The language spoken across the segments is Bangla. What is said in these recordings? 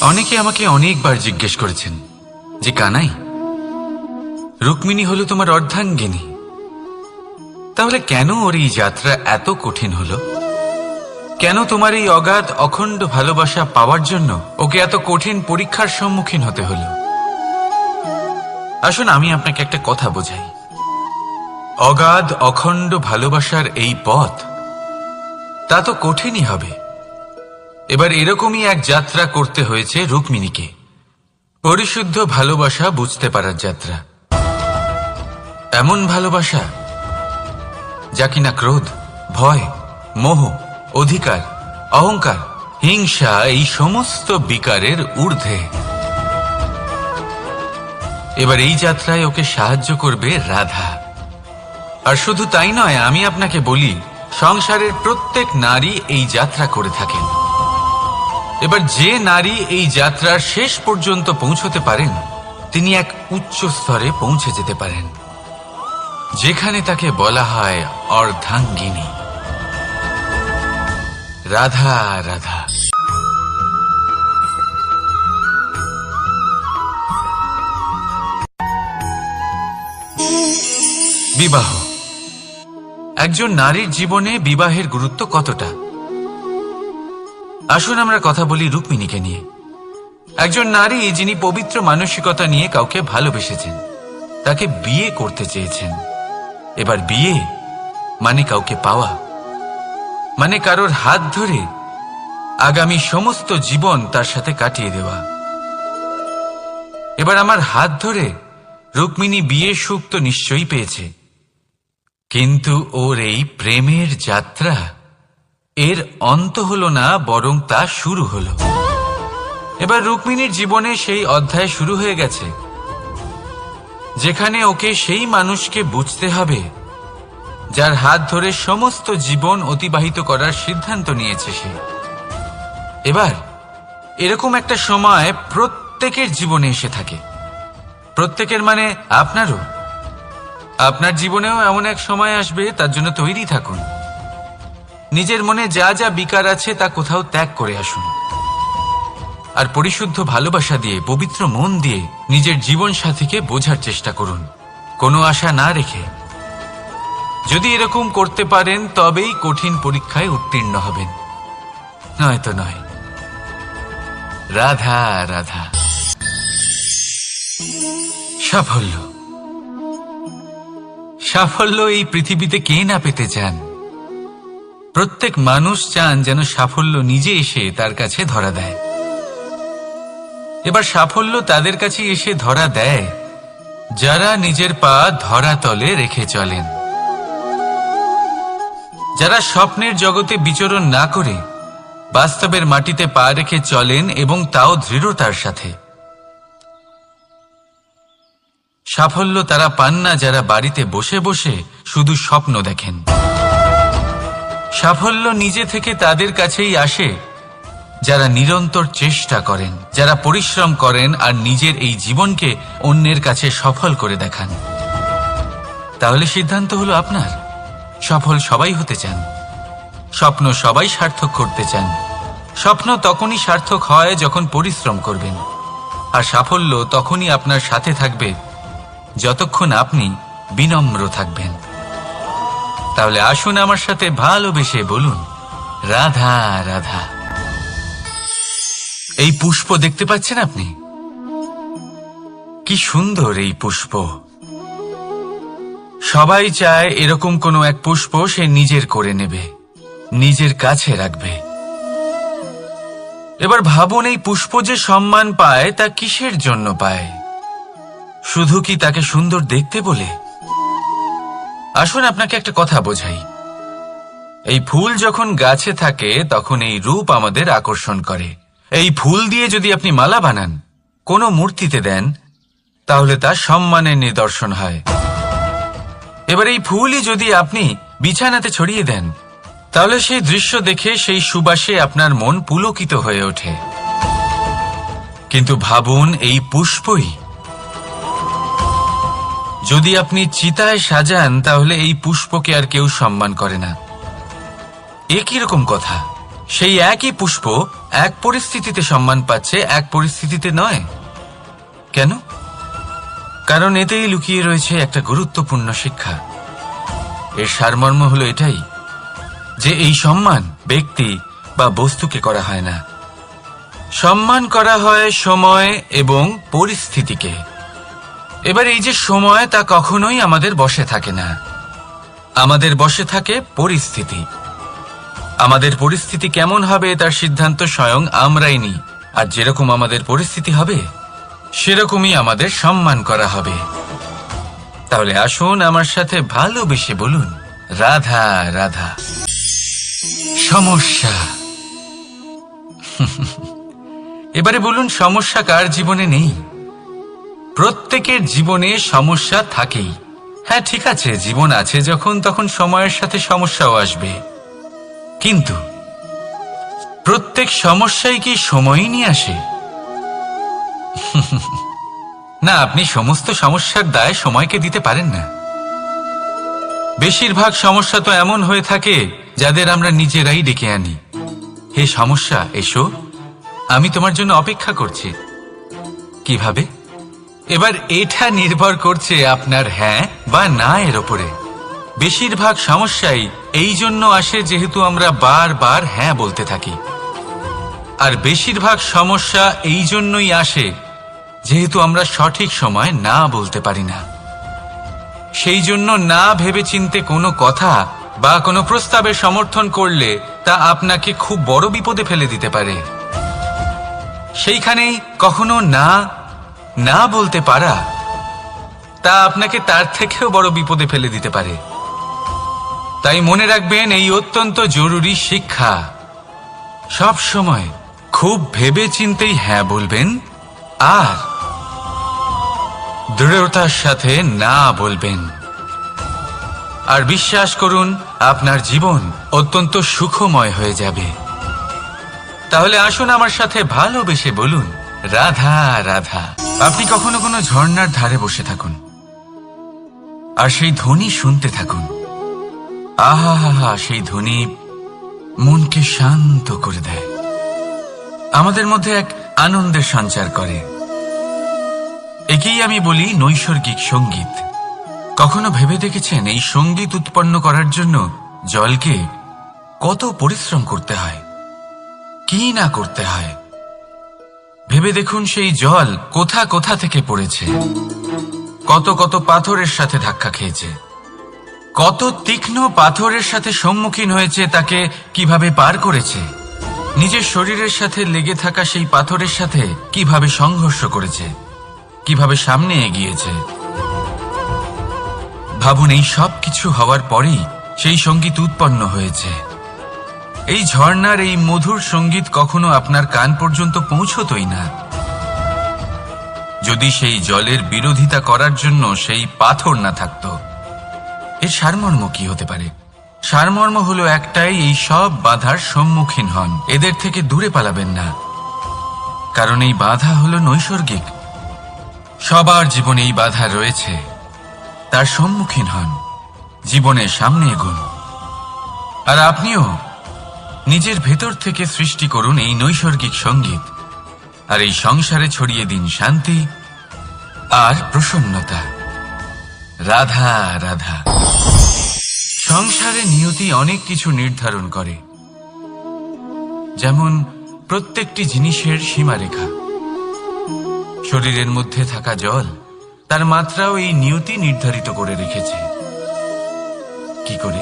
অনেকে আমাকে অনেকবার জিজ্ঞেস করেছেন যে কানাই, রুক্মিণী হলো তোমার অর্ধাঙ্গিনী, তাহলে কেন ওর এই যাত্রা এত কঠিন হলো? কেন তোমার এই অগাধ অখণ্ড ভালোবাসা পাওয়ার জন্য ওকে এত কঠিন পরীক্ষার সম্মুখীন হতে হলো? আসুন আমি আপনাকে একটা কথা বোঝাই। অগাধ অখণ্ড ভালোবাসার এই পথ তা তো কঠিনই হবে। এবার এরকমই এক যাত্রা করতে হয়েছে রুক্মিণীকে, পরিশুদ্ধ ভালোবাসা বুঝতে পারার যাত্রা। এমন ভালোবাসা যা কিনা ক্রোধ, ভয়, মোহ, অধিকার, অহংকার, হিংসা এই সমস্ত বিকারের ঊর্ধ্বে। এবার এই যাত্রায় ওকে সাহায্য করবে রাধা। আর শুধু তাই নয়, আমি আপনাকে বলি সংসারের প্রত্যেক নারী এই যাত্রা করে থাকেন। এবার যে নারী এই যাত্রার শেষ পর্যন্ত পৌঁছতে পারেন তিনি এক উচ্চ স্তরে পৌঁছে যেতে পারেন, যেখানে তাকে বলা হয় অর্ধাঙ্গিনী। রাধা রাধা। বিবাহ। একজন নারীর জীবনে বিবাহের গুরুত্ব কতটা? আসুন আমরা কথা বলি রুক্মিণীকে নিয়ে। একজন নারী যিনি পবিত্র মানসিকতা নিয়ে কাউকে ভালোবেসেছেন, তাকে বিয়ে করতে চেয়েছেন। এবার বিয়ে মানে কাউকে পাওয়া, মানে কারোর হাত ধরে আগামী সমস্ত জীবন তার সাথে কাটিয়ে দেওয়া। এবার আমার হাত ধরে রুক্মিণী বিয়ের সুখ তো নিশ্চয়ই পেয়েছে, কিন্তু ওর এই প্রেমের যাত্রা এর অন্ত হলো না, বরং তা শুরু হলো। এবার রুক্মিণীর জীবনে সেই অধ্যায় শুরু হয়ে গেছে যেখানে ওকে সেই মানুষকে বুঝতে হবে যার হাত ধরে সমস্ত জীবন অতিবাহিত করার সিদ্ধান্ত নিয়েছে সে। এবার এরকম একটা সময় প্রত্যেকের জীবনে এসে থাকে। প্রত্যেকের মানে আপনারও। আপনার জীবনেও এমন এক সময় আসবে, তার জন্য তৈরি থাকুন। নিজের মনে যা যা বিকার আছে তা কোথাও ত্যাগ করে আসুন, আর পরিশুদ্ধ ভালোবাসা দিয়ে, পবিত্র মন দিয়ে নিজের জীবন সাথীকে বোঝার চেষ্টা করুন, কোনো আশা না রেখে। যদি এরকম করতে পারেন তবেই কঠিন পরীক্ষায় উত্তীর্ণ হবেন, নয়তো নয়। রাধা রাধা। সাফল্য। সাফল্য এই পৃথিবীতে কে না পেতে চান? প্রত্যেক মানুষ চান যেন সাফল্য নিজে এসে তার কাছে ধরা দেয়। এবার সাফল্য তাদের কাছে এসে ধরা দেয় যারা নিজের পা ধরাতলে রেখে চলেন, যারা স্বপ্নের জগতে বিচরণ না করে বাস্তবের মাটিতে পা রেখে চলেন, এবং তাও দৃঢ়তার সাথে। সাফল্য তারা পান না যারা বাড়িতে বসে বসে শুধু স্বপ্ন দেখেন। সাফল্য নিজে থেকে তাদের কাছেই আসে যারা নিরন্তর চেষ্টা করেন, যারা পরিশ্রম করেন আর নিজের এই জীবনকে অন্যের কাছে সফল করে দেখান। তাহলে সিদ্ধান্ত হলো আপনার। সফল সবাই হতে চান, স্বপ্ন সবাই সার্থক করতে চান। স্বপ্ন তখনই সার্থক হয় যখন পরিশ্রম করবেন, আর সাফল্য তখনই আপনার সাথে থাকবে যতক্ষণ আপনি বিনম্র থাকবেন। তাহলে আসুন আমার সাথে ভালোবেসে বলুন রাধা রাধা। এই পুষ্প দেখতে পাচ্ছেন আপনি? কি সুন্দর এই পুষ্প। সবাই চায় এরকম কোনো এক পুষ্প সে নিজের করে নেবে, নিজের কাছে রাখবে। এবার ভাবুন, এই পুষ্প যে সম্মান পায় তা কিসের জন্য পায়? শুধু কি তাকে সুন্দর দেখতে বলে? আসুন আপনাকে একটা কথা বোঝাই। এই ফুল যখন গাছে থাকে তখন এই রূপ আমাদের আকর্ষণ করে। এই ফুল দিয়ে যদি আপনি মালা বানান, কোনো মূর্তিতে দেন, তাহলে তা সম্মানের নিদর্শন হয়। এবার এই ফুলই যদি আপনি বিছানাতে ছড়িয়ে দেন, তাহলে সেই দৃশ্য দেখে সেই সুবাসে আপনার মন পুলকিত হয়ে ওঠে। কিন্তু ভাবুন, এই পুষ্পই যদি আপনি চিতায় সাজান, তাহলে এই পুষ্পকে আর কেউ সম্মান করে না। একই রকম কথা, সেই একই পুষ্প এক পরিস্থিতিতে সম্মান পাচ্ছে, এক পরিস্থিতিতে নয়। কেন? কারণ এতেই লুকিয়ে রয়েছে একটা গুরুত্বপূর্ণ শিক্ষা। এর সারমর্ম হলো এটাই যে এই সম্মান ব্যক্তি বা বস্তুকে করা হয় না, সম্মান করা হয় সময় এবং পরিস্থিতিকে। এবার এই যে সময়, তা কখনোই আমাদের বশে থাকে না, আমাদের বশে থাকে পরিস্থিতি। আমাদের পরিস্থিতি কেমন হবে তার সিদ্ধান্ত স্বয়ং আমরাই নিই, আর যেরকম আমাদের পরিস্থিতি হবে সেরকমই আমাদের সম্মান করা হবে। তাহলে আসুন আমার সাথে ভালোবেসে বলুন, রাধা রাধা। সমস্যা। এবারে বলুন, সমস্যা কার জীবনে নেই? প্রত্যেকের জীবনে সমস্যা থাকেই। হ্যাঁ, ঠিক আছে, জীবন আছে যখন, তখন সময়ের সাথে সমস্যাও আসবে। কিন্তু প্রত্যেক সমস্যাই কি সময়ই নিয়ে আসে? না, আপনি সমস্ত সমস্যার দায় সময়কে দিতে পারেন না। বেশিরভাগ সমস্যা তো এমন হয়ে থাকে যাদের আমরা নিজেরাই ডেকে আনি। হে সমস্যা, এসো, আমি তোমার জন্য অপেক্ষা করছি। কিভাবে? এবার এটা নির্ভর করছে আপনার হ্যাঁ বা না এর ওপরে। বেশিরভাগ সমস্যাই এই জন্য আসে যেহেতু আমরা বারবার হ্যাঁ বলতে থাকি, আর বেশিরভাগ সমস্যা এই জন্যই আসে যেহেতু আমরা সঠিক সময় না বলতে পারি না। সেই জন্য না ভেবেচিন্তে কোনো কথা বা কোনো প্রস্তাবের সমর্থন করলে তা আপনাকে খুব বড় বিপদে ফেলে দিতে পারে। সেইখানেই কখনো না না বলতে পারা তা আপনাকে তার থেকেও বড় বিপদে ফেলে দিতে পারে। তাই মনে রাখবেন এই অত্যন্ত জরুরি শিক্ষা, সব সময় খুব ভেবেচিন্তেই হ্যাঁ বলবেন আর দৃঢ়তার সাথে না বলবেন। আর বিশ্বাস করুন, আপনার জীবন অত্যন্ত সুখময় হয়ে যাবে। তাহলে আসুন আমার সাথে ভালোবেসে বলুন, রাধা রাধা। আপনি কখনো কোনো ঝর্ণার ধারে বসে থাকুন আর সেই ধ্বনি শুনতে থাকুন। আহা হা হা, সেই ধ্বনি মনকে শান্ত করে দেয়, আমাদের মধ্যে এক আনন্দের সঞ্চার করে। একেই আমি বলি নৈসর্গিক সঙ্গীত। কখনো ভেবে দেখেছেন এই সঙ্গীত উৎপন্ন করার জন্য জলকে কত পরিশ্রম করতে হয়, কি না করতে হয়? ভেবে দেখুন, সেই জল কোথা কোথা থেকে পড়েছে, কত কত পাথরের সাথে ধাক্কা খেয়েছে, কত তীক্ষ্ণ পাথরের সাথে সম্মুখীন হয়েছে, তাকে কিভাবে পার করেছে, নিজের শরীরের সাথে লেগে থাকা সেই পাথরের সাথে কিভাবে সংঘর্ষ করেছে, কিভাবে সামনে এগিয়েছে। ভাবুন, এই সব কিছু হওয়ার পরেই সেই সঙ্গীত উৎপন্ন হয়েছে। এই ঝর্ণার এই মধুর সঙ্গীত কখনো আপনার কান পর্যন্ত পৌঁছতই না যদি সেই জলের বিরোধিতা করার জন্য সেই পাথর না থাকত। এর সারমর্ম কি হতে পারে? সারমর্ম হলো একটাই, এই সব বাধার সম্মুখীন হন, এদের থেকে দূরে পালাবেন না, কারণ এই বাধা হলো নৈসর্গিক। সবার জীবনে এই বাধা রয়েছে, তার সম্মুখীন হন, জীবনের সামনে এগোন। আর আপনিও নিজের ভেতর থেকে সৃষ্টি করুন এই নৈসর্গিক সঙ্গীত, আর এই সংসারে ছড়িয়ে দিন শান্তি আর প্রসন্নতা। রাধা রাধা। সংসারে নিয়তি অনেক কিছু নির্ধারণ করে, যেমন প্রত্যেকটি জিনিসের সীমারেখা। শরীরের মধ্যে থাকা জল, তার মাত্রাও এই নিয়তি নির্ধারিত করে রেখেছে। কি করে?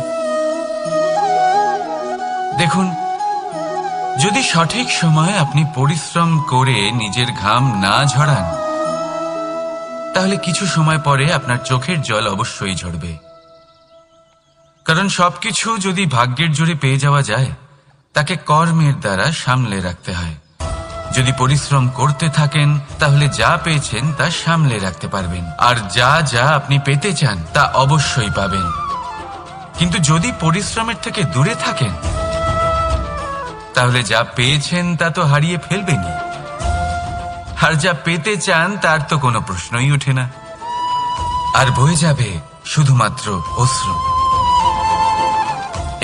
দেখুন, যদি সঠিক সময়ে আপনি পরিশ্রম করে নিজের ঘাম না ঝরান, তাহলে কিছু সময় পরে আপনার চোখের জল অবশ্যই ঝরবে। কারণ সবকিছু যদি ভাগ্যের জোরে পেয়ে যাওয়া যায়, তাকে কর্মের দ্বারা সামলে রাখতে হয়। যদি পরিশ্রম করতে থাকেন, তাহলে যা পেয়েছেন তা সামলে রাখতে পারবেন, আর যা যা আপনি পেতে চান তা অবশ্যই পাবেন। কিন্তু যদি পরিশ্রমের থেকে দূরে থাকেন, তাহলে যা পেয়েছেন তা তো হারিয়ে ফেলবেনই, আর যা পেতে চান তার তো কোনো প্রশ্নই ওঠে না, আর বয়ে যাবে শুধুমাত্র অশ্রু।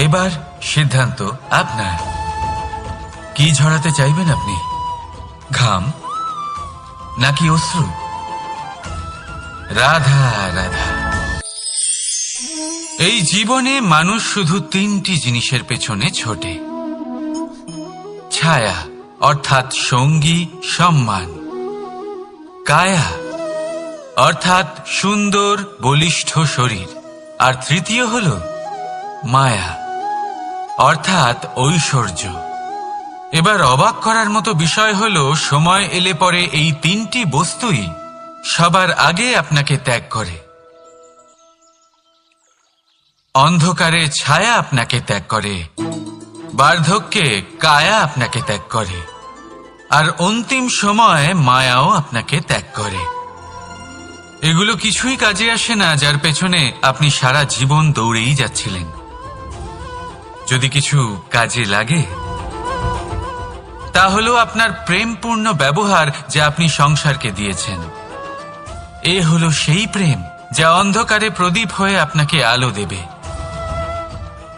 এবার সিদ্ধান্ত আপনার, কি ঝরাতে চাইবেন আপনি? ঘাম নাকি অশ্রু? রাধা রাধা। এই জীবনে মানুষ শুধু তিনটি জিনিসের পেছনে ছোটে: ছায়া অর্থাৎ সঙ্গী সম্মান, কায়া অর্থাৎ সুন্দর বলিষ্ঠ শরীর, আর তৃতীয় হল মায়া অর্থাৎ ঐশ্বর্য। এবার অবাক করার মতো বিষয় হল, সময় এলে পরে এই তিনটি বস্তুই সবার আগে আপনাকে ত্যাগ করে। অন্ধকারে ছায়া আপনাকে ত্যাগ করে, বার্ধক্যে কায়া আপনাকে ত্যাগ করে, আর অন্তিম সময়ে মায়াও আপনাকে ত্যাগ করে। এগুলো কিছুই কাজে আসে না যার পেছনে আপনি সারা জীবন দৌড়েই যাচ্ছিলেন। যদি কিছু কাজে লাগে তা হলো আপনার প্রেমপূর্ণ ব্যবহার যা আপনি সংসারকে দিয়েছেন। এ হলো সেই প্রেম যা অন্ধকারে প্রদীপ হয়ে আপনাকে আলো দেবে।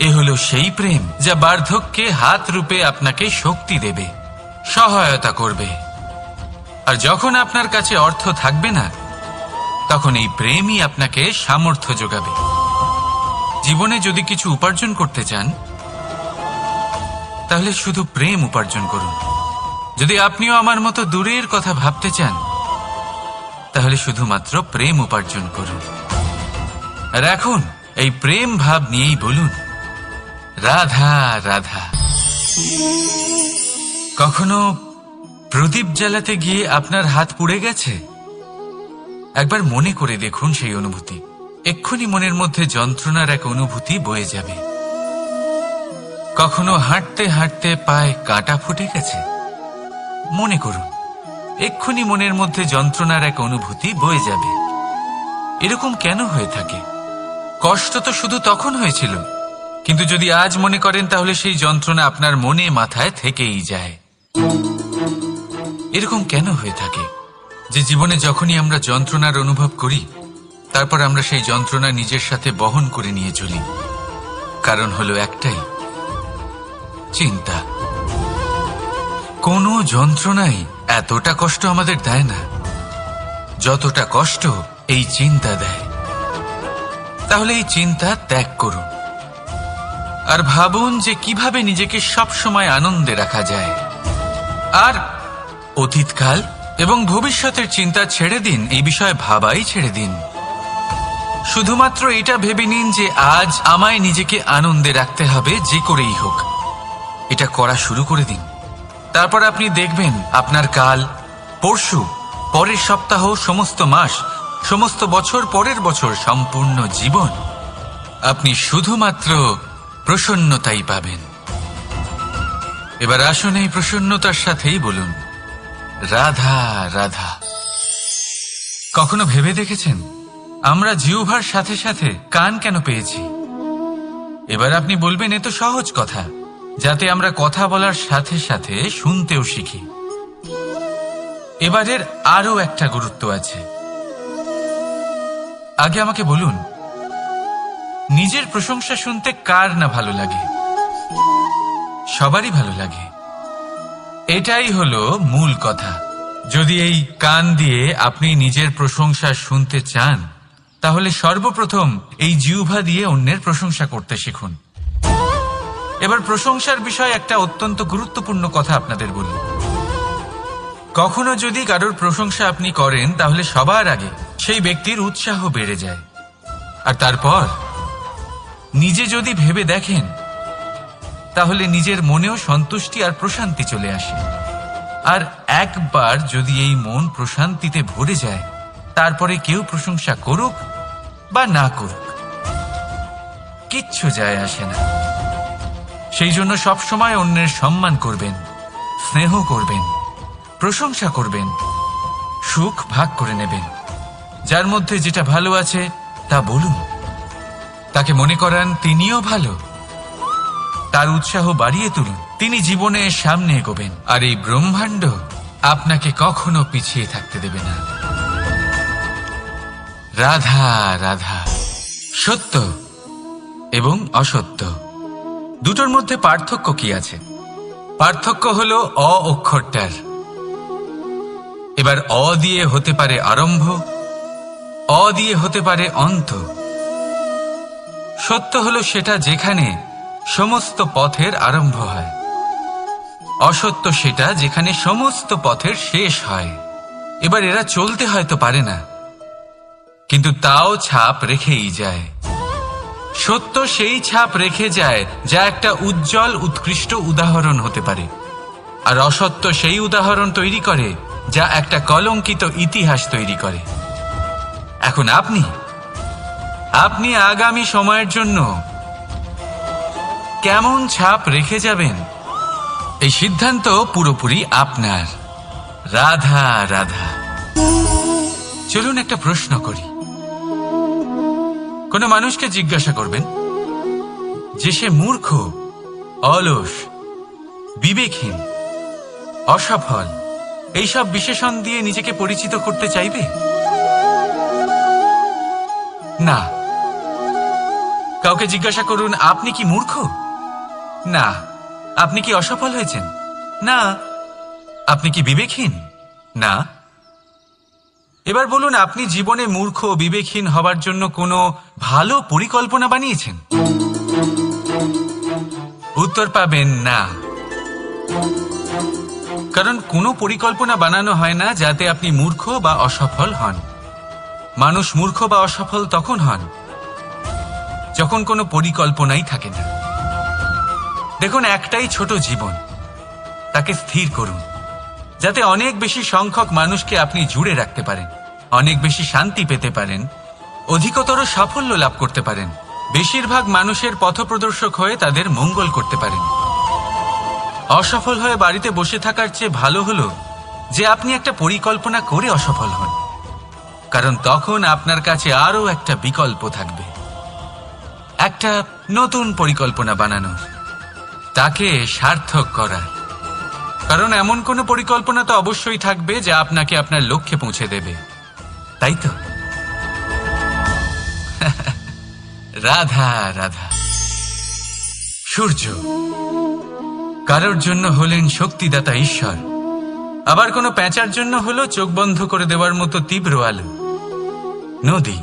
এ হলো সেই প্রেম যা বার্ধক্যে হাত রূপে আপনাকে শক্তি দেবে, সহায়তা করবে। আর যখন আপনার কাছে অর্থ থাকবে না, তখন এই প্রেমই আপনাকে সামর্থ্য যোগাবে। জীবনে যদি কিছু উপার্জন করতে চান, তাহলে শুধু প্রেম উপার্জন করুন। যদি আপনিও আমার মতো দূরের কথা ভাবতে চান, তাহলে শুধুমাত্র প্রেম উপার্জন করুন। আর এখন এই প্রেম ভাব নিয়েই বলুন, রাধা রাধা। কখনো প্রদীপ জ্বালাতে গিয়ে আপনার হাত পুড়ে গেছে? একবার মনে করে দেখুন সেই অনুভূতি। এক্ষুনি মনের মধ্যে যন্ত্রণার এক অনুভূতি বয়ে যাবে। কখনো হাঁটতে হাঁটতে পায়ে কাঁটা ফুটে গেছে? মনে করুন, এক্ষুনি মনের মধ্যে যন্ত্রণার এক অনুভূতি বয়ে যাবে। এরকম কেন হয়ে থাকে? কষ্ট তো শুধু তখন হয়েছিল, কিন্তু যদি আজ মনে করেন তাহলে সেই যন্ত্রণা আপনার মনে মাথায় থেকেই যায়। এরকম কেন হয়ে থাকে যে জীবনে যখনই আমরা যন্ত্রণার অনুভব করি, তারপর আমরা সেই যন্ত্রণা নিজের সাথে বহন করে নিয়ে চলি? কারণ হলো একটাই, চিন্তা। কোনো যন্ত্রণাই এতটা কষ্ট আমাদের দেয় না যতটা কষ্ট এই চিন্তা দেয়। তাহলে এই চিন্তা ত্যাগ করুন আর ভাবুন যে কিভাবে নিজেকে সব সময় আনন্দে রাখা যায়। আর অতীতকাল এবং ভবিষ্যতের চিন্তা ছেড়ে দিন, এই বিষয়ে ভাবাই ছেড়ে দিন। শুধুমাত্র এটা ভেবে নিন যে আজ আমায় নিজেকে আনন্দে রাখতে হবে, যে করেই হোক। এটা করা শুরু করে দিন। তারপর আপনি দেখবেন আপনার কাল, পরশু, পরের সপ্তাহ, সমস্ত মাস, সমস্ত বছর, পরের বছর, সম্পূর্ণ জীবন আপনি শুধুমাত্র প্রসন্নতাই পাবেন। এবার আসুন এই প্রসন্নতার সাথেই বলুন, রাধা রাধা। কখনো ভেবে দেখেছেন আমরা জিহ্বার সাথে সাথে কান কেন পেয়েছি? এবার আপনি বলবেন, এ তো সহজ কথা, যাতে আমরা কথা বলার সাথে সাথে শুনতেও শিখি। এবারের আরো একটা গুরুত্ব আছে। আগে আমাকে বলুন, নিজের প্রশংসা শুনতে কার না ভালো লাগে? সবারই ভালো লাগে। এটাই হলো মূল কথা। যদি এই কান দিয়ে আপনি নিজের প্রশংসা শুনতে চান, তাহলে সর্বপ্রথম এই জিহ্বা দিয়ে অন্যের প্রশংসা করতে শিখুন। এবার প্রশংসার বিষয়ে একটা অত্যন্ত গুরুত্বপূর্ণ কথা আপনাদের বলি। কখনো যদি কারোর প্রশংসা আপনি করেন, তাহলে সবার আগে সেই ব্যক্তির উৎসাহ বেড়ে যায়। আর তারপর নিজে যদি ভেবে দেখেন, তাহলে নিজের মনেও সন্তুষ্টি আর প্রশান্তি চলে আসে। আর একবার যদি এই মন প্রশান্তিতে ভরে যায়, তারপরে কেউ প্রশংসা করুক বা না করুক, কিচ্ছু যায় আসে না। সেই জন্য সবসময় অন্যের সম্মান করবেন, স্নেহ করবেন, প্রশংসা করবেন, সুখ ভাগ করে নেবেন। যার মধ্যে যেটা ভালো আছে তা বলুন, তাকে মনে করান তিনিও ভালো, তার উৎসাহ বাড়িয়ে তুলুন। তিনি জীবনে সামনে এগোবেন, আর এই ব্রহ্মাণ্ড আপনাকে কখনো পিছিয়ে থাকতে দেবে না। রাধা রাধা। সত্য এবং অসত্য দুটোর মধ্যে পার্থক্য কি আছে? পার্থক্য হলো অ অক্ষরটার। এবার অ দিয়ে হতে পারে আরম্ভ, অ দিয়ে হতে পারে অন্ত। সত্য হলো সেটা যেখানে সমস্ত পথের আরম্ভ হয়, অসত্য সেটা যেখানে সমস্ত পথের শেষ হয়। এবার এরা চলতে হয়তো পারে না, কিন্তু তাও ছাপ রেখেই যায়। সত্য সেই ছাপ রেখে যায় যা একটা উজ্জ্বল উৎকৃষ্ট উদাহরণ হতে পারে, আর অসত্য সেই উদাহরণ তৈরি করে যা একটা কলঙ্কিত ইতিহাস তৈরি করে। এখন আপনি আগামী সময়ের জন্য কেমন ছাপ রেখে যাবেন, এই সিদ্ধান্ত পুরোপুরি আপনার। রাধা রাধা। চলুন একটা প্রশ্ন করি। কোন মানুষকে জিজ্ঞাসা করবেন যে সে মূর্খ, অলস, বিবেকহীন, অসফল এইসব বিশেষণ দিয়ে নিজেকে পরিচিত করতে চাইবে? না। কাউকে জিজ্ঞাসা করুন আপনি কি মূর্খ? না। আপনি কি অসফল হয়েছেন? না। আপনি কি বিবেকহীন? না। এবার বলুন আপনি জীবনে মূর্খ ও বিবেকহীন হবার জন্য কোনো ভালো পরিকল্পনা বানিয়েছেন? উত্তর পাবেন না। কারণ কোনো পরিকল্পনা বানানো হয় না যাতে আপনি মূর্খ বা অসফল হন। মানুষ মূর্খ বা অসফল তখন হন যখন কোনো পরিকল্পনাই থাকে না। দেখুন, একটাই ছোট জীবন, তাকে স্থির করুন যাতে অনেক বেশি সংখ্যক মানুষকে আপনি জুড়ে রাখতে পারেন, অনেক বেশি শান্তি পেতে পারেন, অধিকতর সাফল্য লাভ করতে পারেন, বেশিরভাগ মানুষের পথপ্রদর্শক হয়ে তাদের মঙ্গল করতে পারেন। অসফল হয়ে বাড়িতে বসে থাকার চেয়ে ভালো হলো যে আপনি একটা পরিকল্পনা করে অসফল হন, কারণ তখন আপনার কাছে আরও একটা বিকল্প থাকবে, একটা নতুন পরিকল্পনা বানানোর, তাকে সার্থক করার। কারণ এমন কোনো পরিকল্পনা তো অবশ্যই থাকবে যা আপনাকে আপনার লক্ষ্যে পৌঁছে দেবে, তাই তো? রাধা রাধা। সূর্য কারোর জন্য হলেন শক্তিদাতা ঈশ্বর, আবার কোনো প্যাঁচার জন্য হলো চোখ বন্ধ করে দেওয়ার মতো তীব্র আলো। নদী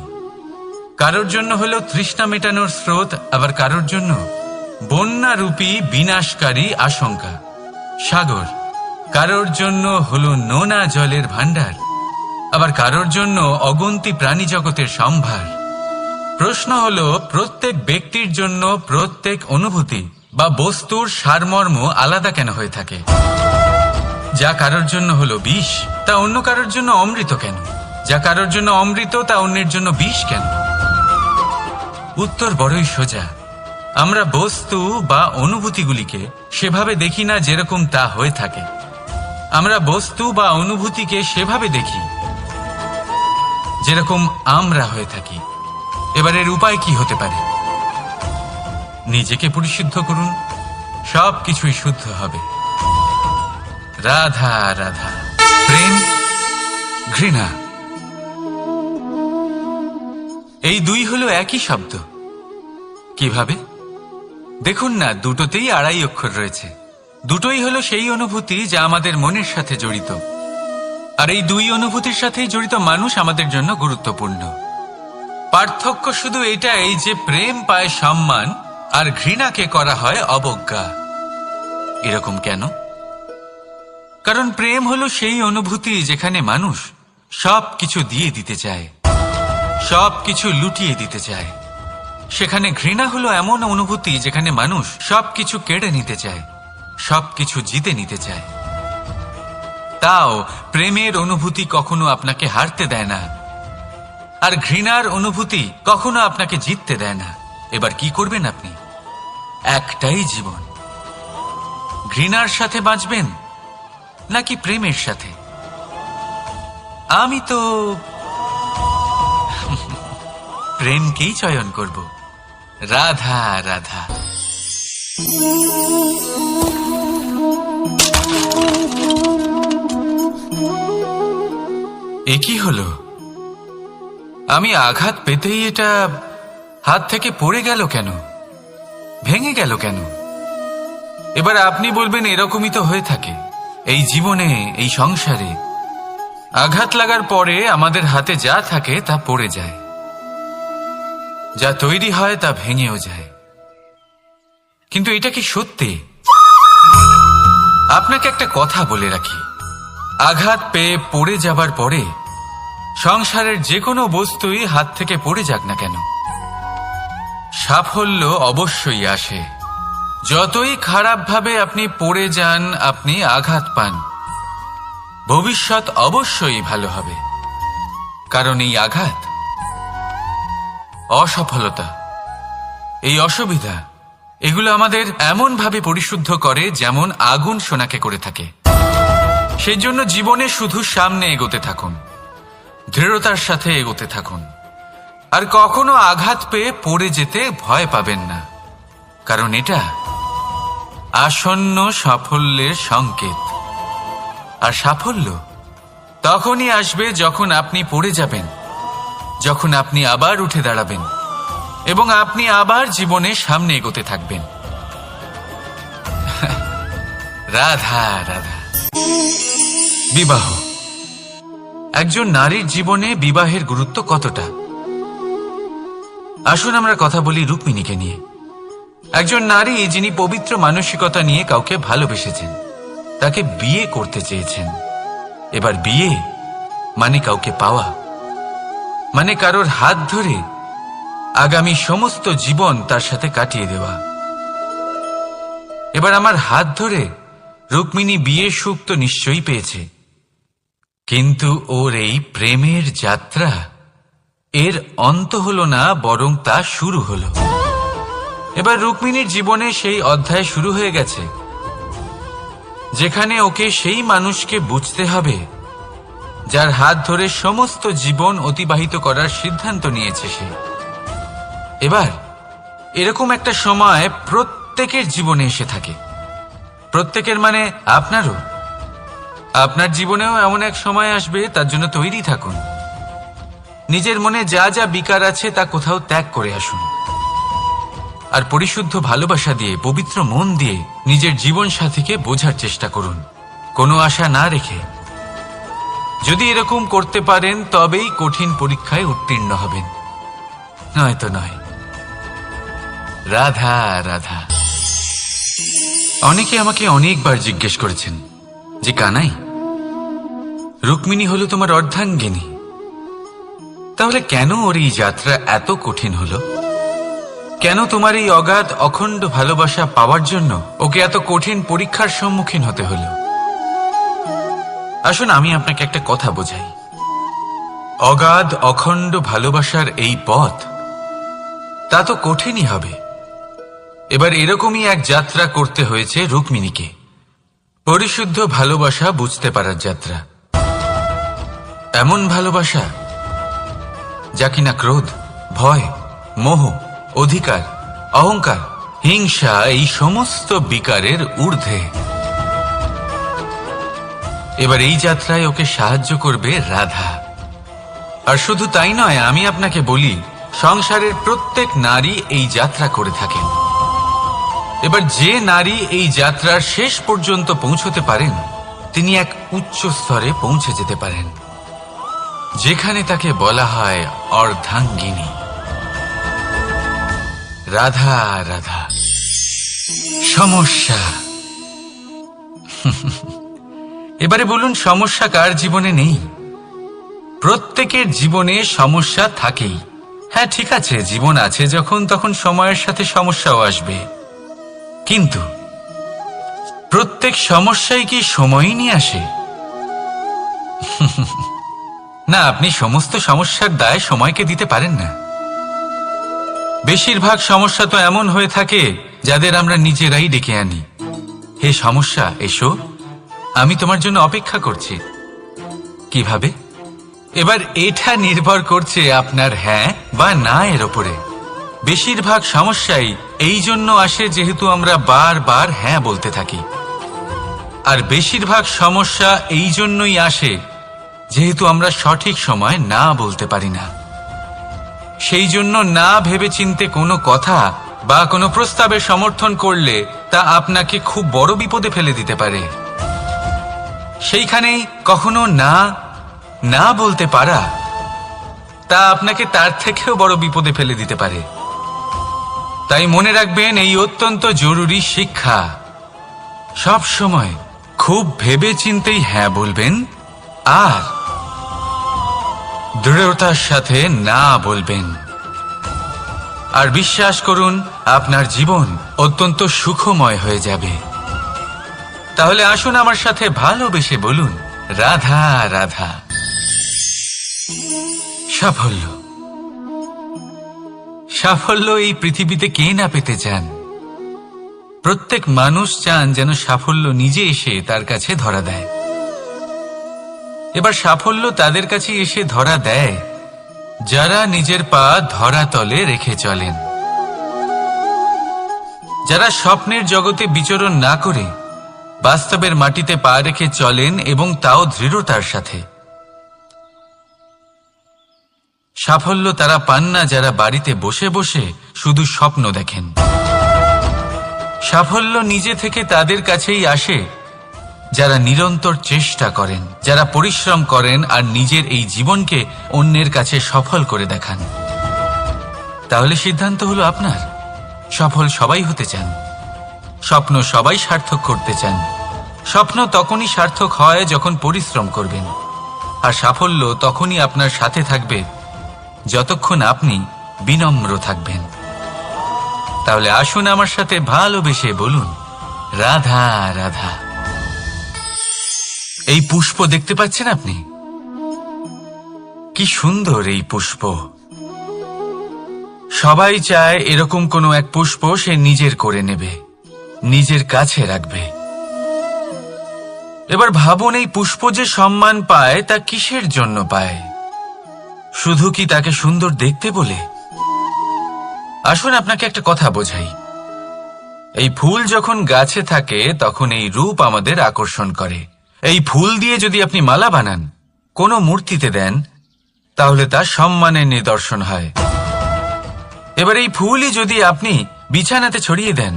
কারোর জন্য হলো তৃষ্ণা মেটানোর স্রোত, আবার কারোর জন্য বন্যারূপী বিনাশকারী আশঙ্কা। সাগর কারোর জন্য হলো নোনা জলের ভাণ্ডার, আবার কারোর জন্য অগন্তি প্রাণী জগতের সম্ভার। প্রশ্ন হলো প্রত্যেক ব্যক্তির জন্য প্রত্যেক অনুভূতি বা বস্তুর সারমর্ম আলাদা কেন হয়ে থাকে? যা কারোর জন্য হলো বিষ তা অন্য কারোর জন্য অমৃত কেন? যা কারোর জন্য অমৃত তা অন্যের জন্য বিষ কেন? উত্তর বড়ই সোজা। আমরা বস্তু বা অনুভূতিগুলিকে সেভাবে দেখি না যেরকম তা হয়ে থাকে। আমরা বস্তু বা অনুভূতিকে সেভাবে দেখি যেরকম আমরা হয়ে থাকি। এবার এর উপায় কি হতে পারে? নিজেকে পরিশুদ্ধ করুন, সব কিছুই শুদ্ধ হবে। রাধা রাধা। প্রেম, ঘৃণা, এই দুই হলো একই শব্দ। কিভাবে? দেখুন না, দুটোতেই আড়াই অক্ষর রয়েছে। দুটোই হলো সেই অনুভূতি যা আমাদের মনের সাথে জড়িত, আর এই দুই অনুভূতির সাথেই জড়িত মানুষ আমাদের জন্য গুরুত্বপূর্ণ। পার্থক্য শুধু এটাই যে প্রেম পায় সম্মান আর ঘৃণাকে করা হয় অবজ্ঞা। এরকম কেন? কারণ প্রেম হলো সেই অনুভূতি যেখানে মানুষ সব কিছু দিয়ে দিতে চায়, সব কিছু লুটিয়ে দিতে চায়। সেখানে ঘৃণা হলো এমন অনুভূতি যেখানে মানুষ সবকিছু কেড়ে নিতে চায়, সবকিছু জিতে নিতে চায়। তাও প্রেমের অনুভূতি কখনো আপনাকে হারতে দেয় না, আর ঘৃণার অনুভূতি কখনো আপনাকে জিততে দেয় না। এবার কি করবেন আপনি? একটাই জীবন, ঘৃণার সাথে বাঁচবেন নাকি প্রেমের সাথে? আমি তো প্রেমকেই চয়ন করব। রাধা রাধা। একই হলো, আমি আঘাত পেতেই এটা হাত থেকে পড়ে গেল কেন, ভেঙে গেল কেন? এবার আপনি বলবেন এরকমই তো হয়ে থাকে এই জীবনে, এই সংসারে। আঘাত লাগার পরে আমাদের হাতে যা থাকে তা পড়ে যায়, যা তৈরি হয় তা ভেঙেও যায়। কিন্তু এটা কি সত্যি? আপনাকে একটা কথা বলে রাখি, আঘাত পেয়ে পড়ে যাবার পরে সংসারের যে কোনো বস্তুই হাত থেকে পড়ে যাক না কেন, সাফল্য অবশ্যই আসে। যতই খারাপভাবে আপনি পড়ে যান, আপনি আঘাত পান, ভবিষ্যৎ অবশ্যই ভালো হবে। কারণ এই আঘাত, অসফলতা, এই অসুবিধা, এগুলো আমাদের এমনভাবে পরিশুদ্ধ করে যেমন আগুন সোনাকে করে থাকে। সেই জন্য জীবনে শুধু সামনে এগোতে থাকুন, দৃঢ়তার সাথে এগোতে থাকুন, আর কখনো আঘাত পেয়ে পড়ে যেতে ভয় পাবেন না। কারণ এটা আসন্ন সাফল্যের সংকেত। আর সাফল্য তখনই আসবে যখন আপনি পড়ে যাবেন, যখন আপনি আবার উঠে দাঁড়াবেন এবং আপনি আবার জীবনে সামনে এগোতে থাকবেন। রাধা রাধা। বিবাহ, একজন নারীর জীবনে বিবাহের গুরুত্ব কতটা? আসুন আমরা কথা বলি রুক্মিণীকে নিয়ে। একজন নারী যিনি পবিত্র মানসিকতা নিয়ে কাউকে ভালোবেসেছেন, তাকে বিয়ে করতে চেয়েছেন। এবার বিয়ে মানে কাউকে পাওয়া, মানে কারোর হাত ধরে আগামী সমস্ত জীবন তার সাথে কাটিয়ে দেওয়া। এবার আমার হাত ধরে রুক্মিণী বিয়ের সুখ তো নিশ্চয়ই পেয়েছে, কিন্তু ওর এই প্রেমের যাত্রা, এর অন্ত হলো না, বরং তা শুরু হলো। এবার রুক্মিণীর জীবনে সেই অধ্যায় শুরু হয়ে গেছে যেখানে ওকে সেই মানুষকে বুঝতে হবে যার হাত ধরে সমস্ত জীবন অতিবাহিত করার সিদ্ধান্ত নিয়েছে সে। এবার এরকম একটা সময় প্রত্যেকের জীবনে এসে থাকে, প্রত্যেকের মানে আপনারও। আপনার জীবনেও এমন এক সময় আসবে, তার জন্য তৈরি থাকুন। নিজের মনে যা যা বিকার আছে তা কোথাও ত্যাগ করে আসুন, আর পরিশুদ্ধ ভালোবাসা দিয়ে, পবিত্র মন দিয়ে নিজের জীবন সাথীকে বোঝার চেষ্টা করুন, কোনো আশা না রেখে। যদি এরকম করতে পারেন তবেই কঠিন পরীক্ষায় উত্তীর্ণ হবেন, নয়তো নয়। রাধা রাধা। অনেকে আমাকে অনেকবার জিজ্ঞেস করেছেন যে কানাই, রুক্মিণী হলো তোমার অর্ধাঙ্গিনী, তাহলে কেন ওর এই যাত্রা এত কঠিন হলো? কেন তোমার এই অগাধ অখণ্ড ভালোবাসা পাওয়ার জন্য ওকে এত কঠিন পরীক্ষার সম্মুখীন হতে হলো? আসুন আমি আপনাকে একটা কথা বোঝাই। অগাধ অখণ্ড ভালোবাসার এই পথ, তা তো কঠিনই হবে। এবার এরকমই এক যাত্রা করতে হয়েছে রুক্মিণীকে, পরিশুদ্ধ ভালোবাসা বুঝতে পারার যাত্রা। এমন ভালোবাসা যা কিনা ক্রোধ, ভয়, মোহ, অধিকার, অহংকার, হিংসা, এই সমস্ত বিকারের ঊর্ধ্বে। এবার এই যাত্রায় ওকে সাহায্য করবে রাধা। আর শুধু তাই নয়, আমি আপনাকে বলি, সংসারের প্রত্যেক নারী এই যাত্রা করে থাকেন। এবার যে নারী এই যাত্রার শেষ পর্যন্ত পৌঁছতে পারেন, তিনি এক উচ্চ স্তরে পৌঁছে যেতে পারেন, যেখানে তাকে বলা হয় অর্ধাঙ্গিনী। রাধা রাধা। সমস্যা। এবারে বলুন, সমস্যা কার জীবনে নেই? প্রত্যেকের জীবনে সমস্যা থাকেই। হ্যাঁ ঠিক আছে, জীবন আছে যখন, তখন সময়ের সাথে সমস্যাও আসবে। কিন্তু প্রত্যেক সমস্যাই কি সময়ই নিয়ে আসে? না, আপনি সমস্ত সমস্যার দায় সময়কে দিতে পারেন না। বেশিরভাগ সমস্যা তো এমন হয়ে থাকে যাদের আমরা নিজেরাই ডেকে আনি। হে সমস্যা, এসো, আমি তোমার জন্য অপেক্ষা করছি। কিভাবে? এবার এটা নির্ভর করছে আপনার হ্যাঁ বা না এর ওপরে। বেশিরভাগ সমস্যাই এই জন্য আসে যেহেতু আমরা বারবার হ্যাঁ বলতে থাকি, আর বেশিরভাগ সমস্যা এই জন্যই আসে যেহেতু আমরা সঠিক সময় না বলতে পারি না। সেই জন্য না ভেবেচিন্তে কোনো কথা বা কোনো প্রস্তাবে সমর্থন করলে তা আপনাকে খুব বড় বিপদে ফেলে দিতে পারে। সেইখানেই কখনো না না বলতে পারা তা আপনাকে তার থেকেও বড় বিপদে ফেলে দিতে পারে। তাই মনে রাখবেন, এই অত্যন্ত জরুরি শিক্ষা। সব সময় খুব ভেবে চিন্তেই হ্যাঁ বলবেন আর দৃঢ়তার সাথে না বলবেন। আর বিশ্বাস করুন, আপনার জীবন অত্যন্ত সুখময় হয়ে যাবে। তাহলে আসুন আমার সাথে ভালোবেসে বলুন, রাধা রাধা। সাফল্য, সাফল্য এই পৃথিবীতে কে না পেতে চান? প্রত্যেক মানুষ চান যেন সাফল্য নিজে এসে তার কাছে ধরা দেয়। এবার সাফল্য তাদের কাছে এসে ধরা দেয় যারা নিজের পা ধরাতলে রেখে চলেন, যারা স্বপ্নের জগতে বিচরণ না করে বাস্তবের মাটিতে পা রেখে চলেন এবং তাও দৃঢ়তার সাথে। সাফল্য তারা পান না যারা বাড়িতে বসে বসে শুধু স্বপ্ন দেখেন। সাফল্য নিজে থেকে তাদের কাছেই আসে যারা নিরন্তর চেষ্টা করেন, যারা পরিশ্রম করেন আর নিজের এই জীবনকে অন্যের কাছে সফল করে দেখান। তাহলে সিদ্ধান্ত হলো আপনার। সফল সবাই হতে চান, স্বপ্ন সবাই সার্থক করতে চান। স্বপ্ন তখনই সার্থক হয় যখন পরিশ্রম করবেন, আর সাফল্য তখনই আপনার সাথে থাকবে যতক্ষণ আপনি বিনম্র থাকবেন। তাহলে আসুন আমার সাথে ভালোবেসে বলুন, রাধা রাধা। এই পুষ্প দেখতে পাচ্ছেন আপনি? কি সুন্দর এই পুষ্প। সবাই চায় এরকম কোনো এক পুষ্প সে নিজের করে নেবে, নিজের কাছে রাখবে। এবার ভাবুন, এই পুষ্প যে সম্মান পায় তা কিসের জন্য পায়? শুধু কি তাকে সুন্দর দেখতে বলে? আসুন আপনাকে একটা কথা বোঝাই। এই ফুল যখন গাছে থাকে তখন এই রূপ আমাদের আকর্ষণ করে। এই ফুল দিয়ে যদি আপনি মালা বানান, কোনো মূর্তিতে দেন, তাহলে তা সম্মানের নিদর্শন হয়। এবার এই ফুলই যদি আপনি বিছানাতে ছড়িয়ে দেন,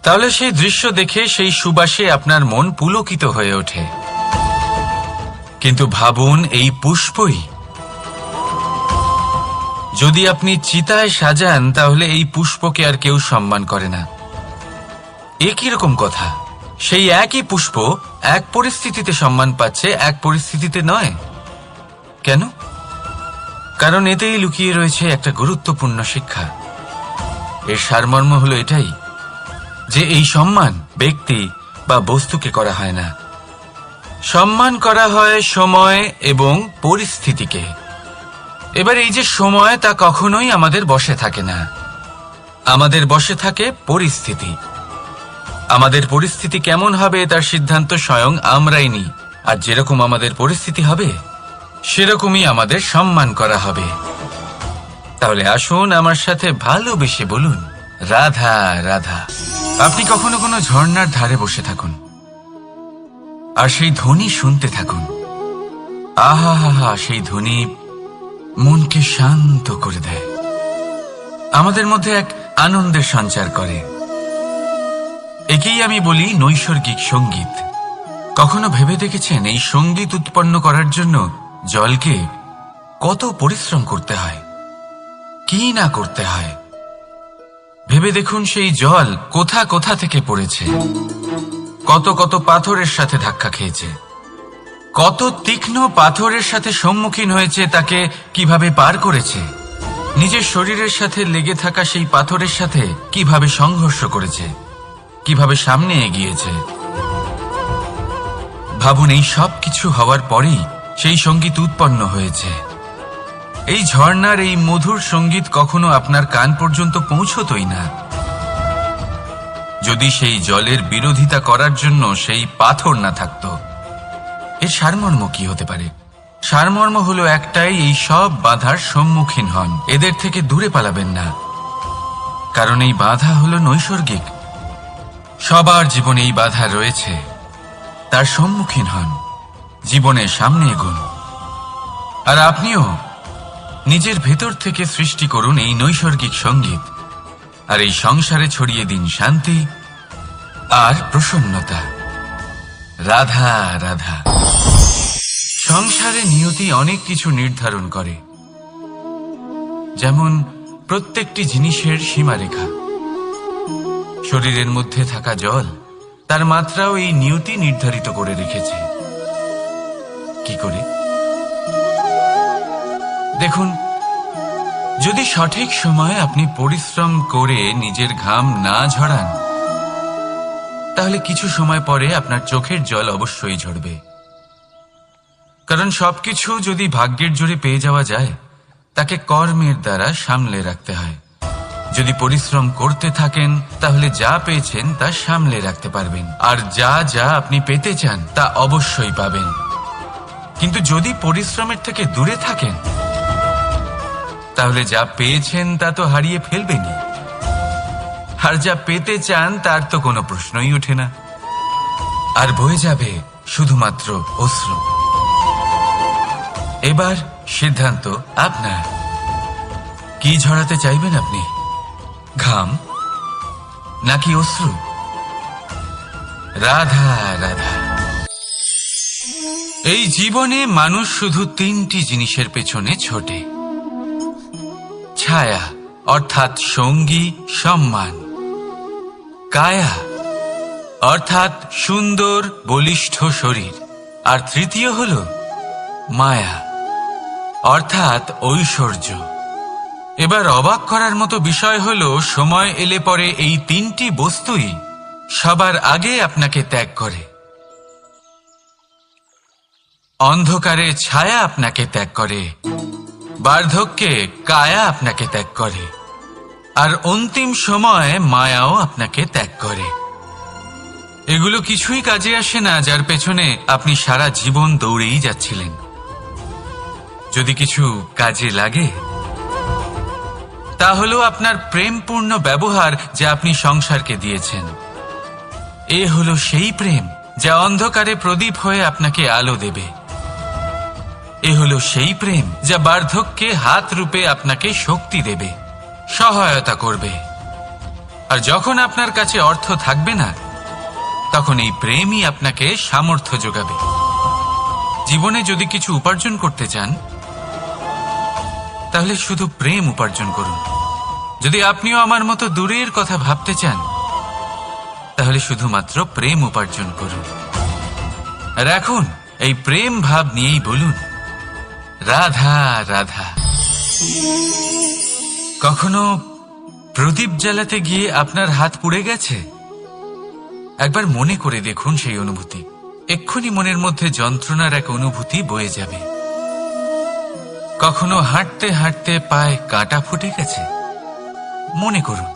তাহলে সেই দৃশ্য দেখে সেই সুবাসে আপনার মন পুলকিত হয়ে ওঠে। কিন্তু ভাবুন, এই পুষ্পই যদি আপনি চিতায় সাজান, তাহলে এই পুষ্পকে আর কেউ সম্মান করে না। এ কিরকম কথা? সেই একই পুষ্প এক পরিস্থিতিতে সম্মান পাচ্ছে, এক পরিস্থিতিতে নয়। কেন? কারণ এতেই লুকিয়ে রয়েছে একটা গুরুত্বপূর্ণ শিক্ষা। এর সারমর্ম হলো এটাই যে এই সম্মান ব্যক্তি বা বস্তুকে করা হয় না, সম্মান করা হয় সময় এবং পরিস্থিতিকে। এবার এই যে সময়, তা কখনোই আমাদের বশে থাকে না। আমাদের বশে থাকে পরিস্থিতি। আমাদের পরিস্থিতি কেমন হবে তার সিদ্ধান্ত স্বয়ং আমরাই নিই। আর যেরকম আমাদের পরিস্থিতি হবে সেরকমই আমাদের সম্মান করা হবে। তাহলে আসুন আমার সাথে ভালোবেসে বলুন, রাধা রাধা। আপনি কখনো কোনো ঝর্ণার ধারে বসে থাকুন আর সেই ধ্বনি শুনতে থাকুন। আহা হা হা, সেই ধ্বনি মনকে শান্ত করে দেয়, আমাদের মধ্যে এক আনন্দের সঞ্চার করে। একেই আমি বলি নৈসর্গিক সঙ্গীত। কখনো ভেবে দেখেছেন এই সঙ্গীত উৎপন্ন করার জন্য জলকে কত পরিশ্রম করতে হয়, কি না করতে হয়? ভেবে দেখুন, সেই জল কোথা কোথা থেকে পড়েছে, কত কত পাথরের সাথে ধাক্কা খেয়েছে, কত তীক্ষ্ণ পাথরের সাথে সম্মুখীন হয়েছে, তাকে কিভাবে পার করেছে, নিজের শরীরের সাথে লেগে থাকা সেই পাথরের সাথে কিভাবে সংঘর্ষ করেছে, কিভাবে সামনে এগিয়েছে। ভাবুন, এই সব কিছু হওয়ার পরেই সেই সঙ্গীত উৎপন্ন হয়েছে। এই ঝর্ণার এই মধুর সঙ্গীত কখনো আপনার কান পর্যন্ত পৌঁছতই না যদি সেই জলের বিরোধিতা করার জন্য সেই পাথর না থাকত। এর সারমর্ম কি হতে পারে? সারমর্ম হলো একটাই, এই সব বাধার সম্মুখীন হন, এদের থেকে দূরে পালাবেন না। কারণ এই বাধা হলো নৈসর্গিক। সবার জীবনে এই বাধা রয়েছে, তার সম্মুখীন হন, জীবনের সামনে এগোন। আর আপনিও নিজের ভেতর থেকে সৃষ্টি করুন এই নৈসর্গিক সঙ্গীত, আর এই সংসারে ছড়িয়ে দিন শান্তি আর প্রসন্নতা। রাধা রাধা। সংসারে নিয়তি অনেক কিছু নির্ধারণ করে, যেমন প্রত্যেকটি জিনিসের সীমারেখা। শরীরের মধ্যে থাকা জল, তার মাত্রাও এই নিয়তি নির্ধারিত করে রেখেছে। কি করে? দেখুন, যদি সঠিক সময়ে আপনি পরিশ্রম করে নিজের ঘাম না ঝরান, তাহলে কিছু সময় পরে আপনার চোখের জল অবশ্যই ঝরবে। কারণ সবকিছু যদি ভাগ্যের জোরে পেয়ে যাওয়া যায়, তাকে কর্মের দ্বারা সামলে রাখতে হয়। যদি পরিশ্রম করতে থাকেন, তাহলে যা পেয়েছেন তা সামলে রাখতে পারবেন, আর যা যা আপনি পেতে চান তা অবশ্যই পাবেন। কিন্তু যদি পরিশ্রমের থেকে দূরে থাকেন, তাহলে যা পেয়েছেন তা তো হারিয়ে ফেলবেনই, আর যা পেতে চান তার তো কোনো প্রশ্নই ওঠে না, আর বয়ে যাবে শুধুমাত্র অশ্রু। এবার সিদ্ধান্ত আপনার। কি ঝরাতে চাইবেন আপনি? ঘাম নাকি অশ্রু? রাধা রাধা। এই জীবনে মানুষ শুধু তিনটি জিনিসের পেছনে ছোটে: ছায়া অর্থাৎ সঙ্গী সম্মান, কায়া অর্থাৎ সুন্দর বলিষ্ঠ শরীর, আর তৃতীয় হল মায়া অর্থাৎ ঐশ্বর্য। এবার অবাক করার মতো বিষয় হলো, সময় এলে পরে এই তিনটি বস্তুই সবার আগে আপনাকে ত্যাগ করে। অন্ধকারে ছায়া আপনাকে ত্যাগ করে, বার্ধক্যে কায়া আপনাকে ত্যাগ করে, আর অন্তিম সময়ে মায়াও আপনাকে ত্যাগ করে। এগুলো কিছুই কাজে আসে না যার পেছনে আপনি সারা জীবন দৌড়েই যাচ্ছিলেন। যদি কিছু কাজে লাগে, তা হলো আপনার প্রেমপূর্ণ ব্যবহার যা আপনি সংসারকে দিয়েছেন। এ হলো সেই প্রেম যা অন্ধকারে প্রদীপ হয়ে আপনাকে আলো দেবে। এ হলো সেই প্রেম যা বার্ধক্যে হাত রূপে আপনাকে শক্তি দেবে, সহায়তা করবে। আর যখন আপনার কাছে অর্থ থাকবে না, তখন এই প্রেমই আপনাকে সামর্থ্য যোগাবে। জীবনে যদি কিছু উপার্জন করতে চান, তাহলে শুধু প্রেম উপার্জন করুন। যদি আপনিও আমার মতো দূরের কথা ভাবতে চান, তাহলে শুধুমাত্র প্রেম উপার্জন করুন। আর এখন এই প্রেম ভাব নিয়েই বলুন, রাধা রাধা। কখনো প্রদীপ জ্বালাতে গিয়ে আপনার হাত পুড়ে গেছে? একবার মনে করে দেখুন সেই অনুভূতি। এক্ষুনি মনের মধ্যে যন্ত্রণার এক অনুভূতি বয়ে যাবে। কখনো হাঁটতে হাঁটতে পায়ে কাঁটা ফুটে গেছে? মনে করুন,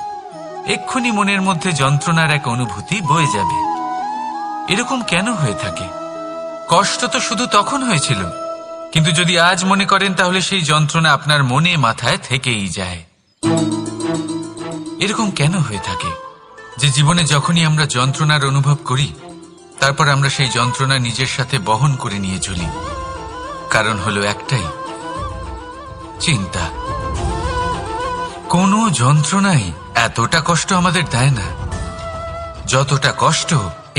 এক্ষুনি মনের মধ্যে যন্ত্রণার এক অনুভূতি বয়ে যাবে। এরকম কেন হয়ে থাকে? কষ্ট তো শুধু তখন হয়েছিল, কিন্তু যদি আজ মনে করেন, তাহলে সেই যন্ত্রণা আপনার মনে মাথায় থেকেই যায়। এরকম কেন হয়ে থাকে যে জীবনে যখনই আমরা যন্ত্রণার অনুভব করি, তারপর আমরা সেই যন্ত্রণা নিজের সাথে বহন করে নিয়ে চলি? কারণ হলো একটাই, চিন্তা। কোনো যন্ত্রণাই এতটা কষ্ট আমাদের দেয় না যতটা কষ্ট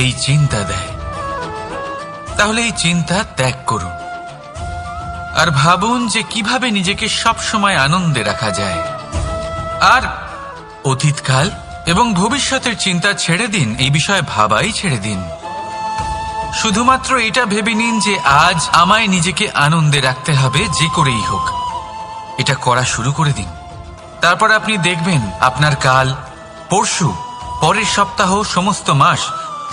এই চিন্তা দেয়। তাহলে এই চিন্তা ত্যাগ করুন, আর ভাবুন যে কিভাবে নিজেকে সব সময় আনন্দে রাখা যায়। আর অতীতকাল এবং ভবিষ্যতের চিন্তা ছেড়ে দিন, এই বিষয়ে ভাবাই ছেড়ে দিন। শুধুমাত্র এটা ভেবে নিন যে আজ আমায় নিজেকে আনন্দে রাখতে হবে, যে করেই হোক। এটা করা শুরু করে দিন। তারপর আপনি দেখবেন আপনার কাল, পরশু, পরের সপ্তাহ, সমস্ত মাস,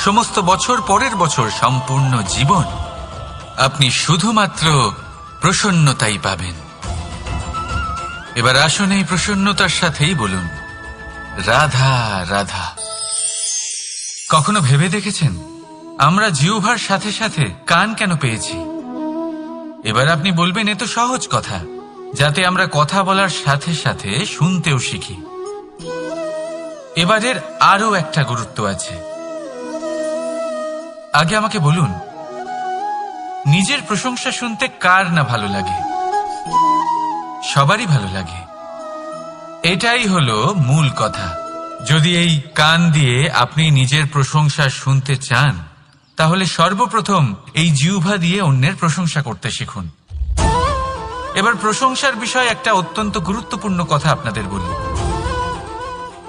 সমস্ত বছর, পরের বছর, সম্পূর্ণ জীবন আপনি শুধুমাত্র প্রসন্নতাই পাবেন। এবার আসুন এই প্রসন্নতার সাথেই বলুন, রাধা রাধা। কখনো ভেবে দেখেছেন আমরা জিহ্বার সাথে সাথে কান কেন পেয়েছি? এবার আপনি বলবেন, এ তো সহজ কথা, যাতে আমরা কথা বলার সাথে সাথে শুনতেও শিখি। এবারের আরো একটা গুরুত্ব আছে। আগে আমাকে বলুন, নিজের প্রশংসা শুনতে কার না ভালো লাগে? সবারই ভালো লাগে। এটাই হলো মূল কথা। যদি এই কান দিয়ে আপনি নিজের প্রশংসা শুনতে চান, তাহলে সর্বপ্রথম এই জিহ্বা দিয়ে অন্যের প্রশংসা করতে শিখুন। এবার প্রশংসার বিষয়ে একটা অত্যন্ত গুরুত্বপূর্ণ কথা আপনাদের বলি।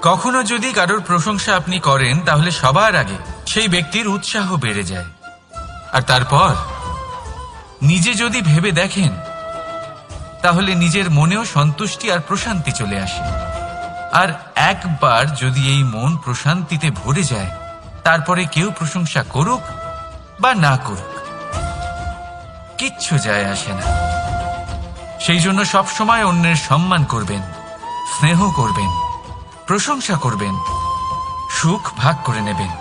কখনো যদি কারোর প্রশংসা আপনি করেন, তাহলে সবার আগে সেই ব্যক্তির উৎসাহ বেড়ে যায়, আর তারপর নিজে যদি ভেবে দেখেন, তাহলে নিজের মনেও সন্তুষ্টি আর প্রশান্তি চলে আসে। আর একবার যদি এই মন প্রশান্তিতে ভরে যায়, তারপরে কেউ প্রশংসা করুক বা না করুক, কিচ্ছু যায় আসে না। সেই জন্য সবসময় অন্যের সম্মান করবেন, স্নেহ করবেন, প্রশংসা করবেন, সুখ ভাগ করে নেবেন।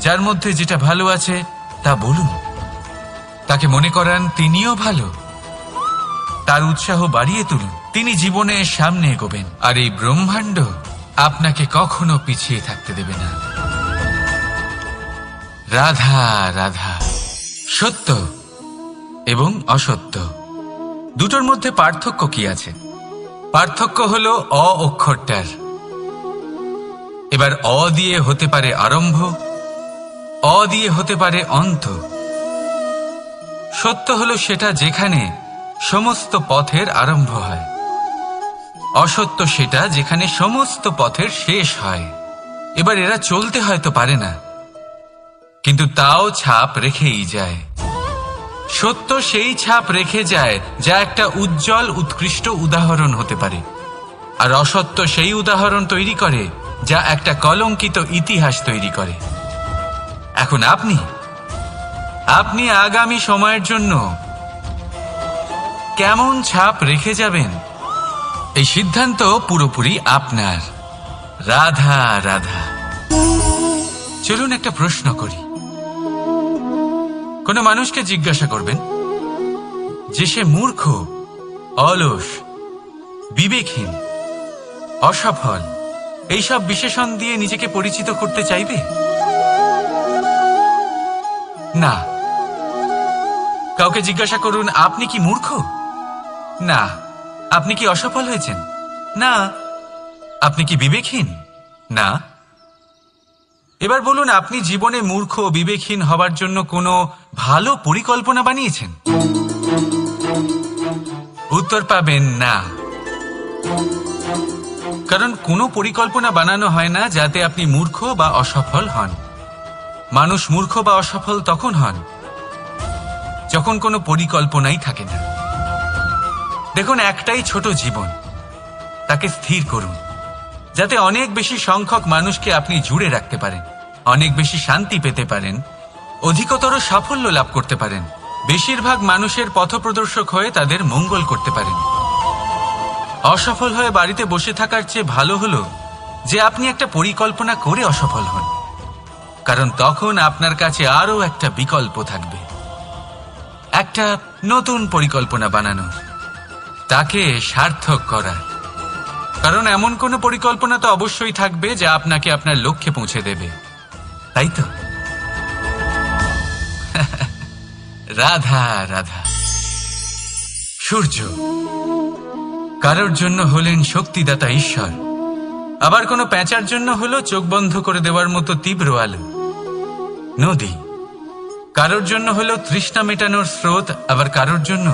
যার মধ্যে যেটা ভালো আছে তা বলুন, তাকে মনে করান তিনিও ভালো, তার উৎসাহ বাড়িয়ে তুলুন। তিনি জীবনে সামনে এগোবেন, আর এই ব্রহ্মাণ্ড আপনাকে কখনো পিছিয়ে থাকতে দেবে না। রাধা রাধা। সত্য এবং অসত্য দুটোর মধ্যে পার্থক্য কি আছে? পার্থক্য হলো অ অক্ষরটার। এবার অ দিয়ে হতে পারে আরম্ভ, অ দিয়ে হতে পারে অন্ত। সত্য হলো সেটা যেখানে সমস্ত পথের আরম্ভ হয়, অসত্য সেটা যেখানে সমস্ত পথের শেষ হয়। এবার এরা চলতে হয়তো পারে না, কিন্তু তাও ছাপ রেখেই যায়। সত্য সেই ছাপ রেখে যায় যা একটা উজ্জ্বল উৎকৃষ্ট উদাহরণ হতে পারে, আর অসত্য সেই উদাহরণ তৈরি করে যা একটা কলঙ্কিত ইতিহাস তৈরি করে। এখন আপনি আগামী সময়ের জন্য কেমন ছাপ রেখে যাবেন, এই সিদ্ধান্ত পুরোপুরি আপনার। রাধা রাধা। চলুন একটা প্রশ্ন করি। কোনো মানুষকে জিজ্ঞাসা করবেন যে সে মূর্খ, অলস, বিবেকহীন, অসফল, এইসব বিশেষণ দিয়ে নিজেকে পরিচিত করতে চাইবে? না। কাউকে জিজ্ঞাসা করুন, আপনি কি মূর্খ? না। আপনি কি অসফল হয়েছেন? না। আপনি কি বিবেকহীন? না। এবার বলুন, আপনি জীবনে মূর্খ ও বিবেকহীন হবার জন্য কোনো ভালো পরিকল্পনা বানিয়েছেন? উত্তর পাবেন না। কারণ কোনো পরিকল্পনা বানানো হয় না যাতে আপনি মূর্খ বা অসফল হন। মানুষ মূর্খ বা অসফল তখন হন যখন কোনো পরিকল্পনাই থাকে না। দেখুন, একটাই ছোট জীবন, তাকে স্থির করুন যাতে অনেক বেশি সংখ্যক মানুষকে আপনি জুড়ে রাখতে পারেন, অনেক বেশি শান্তি পেতে পারেন, অধিকতর সাফল্য লাভ করতে পারেন, বেশিরভাগ মানুষের পথপ্রদর্শক হয়ে তাদের মঙ্গল করতে পারেন। অসফল হয়ে বাড়িতে বসে থাকার চেয়ে ভালো হলো যে আপনি একটা পরিকল্পনা করে অসফল হন, কারণ তখন আপনার কাছে আরও একটা বিকল্প থাকবে, একটা নতুন পরিকল্পনা বানানোর, তাকে সার্থক করার। কারণ এমন কোনো পরিকল্পনা তো অবশ্যই থাকবে যা আপনাকে আপনার লক্ষ্যে পৌঁছে দেবে, তাই তো? রাধা রাধা। সূর্য কারোর জন্য হলেন শক্তিদাতা ঈশ্বর, আবার কোনো প্যাঁচার জন্য হলো চোখ বন্ধ করে দেওয়ার মতো তীব্র আলো। নদী কারোর জন্য হলো তৃষ্ণা মেটানোর স্রোত, আবার কারোর জন্য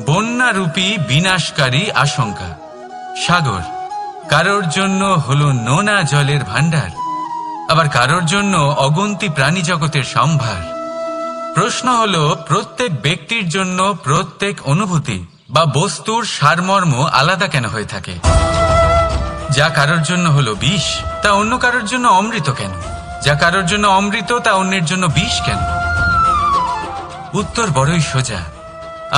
বন্যারূপী বিনাশকারী আশঙ্কা। সাগর কারোর জন্য হলো নোনা জলের ভাণ্ডার, আবার কারোর জন্য অগন্তি প্রাণী জগতের সম্ভার। প্রশ্ন হলো, প্রত্যেক ব্যক্তির জন্য প্রত্যেক অনুভূতি বা বস্তুর সারমর্ম আলাদা কেন হয়ে থাকে? যা কারোর জন্য হলো বিষ, তা অন্য কারোর জন্য অমৃত কেন? যা কারোর জন্য অমৃত, তা অন্যের জন্য বিষ কেন? উত্তর বড়ই সোজা।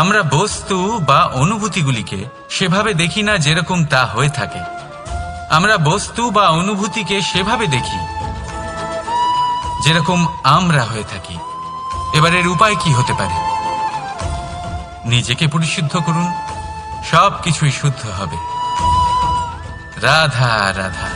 আমরা বস্তু বা অনুভূতিগুলিকে সেভাবে দেখি না যেরকম তা হয়ে থাকে। আমরা বস্তু বা অনুভূতিকে সেভাবে দেখি যেরকম আমরা হয়ে থাকি। এবার এর উপায় কি হতে পারে? নিজেকে পরিশুদ্ধ করুন, সব কিছুই শুদ্ধ হবে। রাধা রাধা।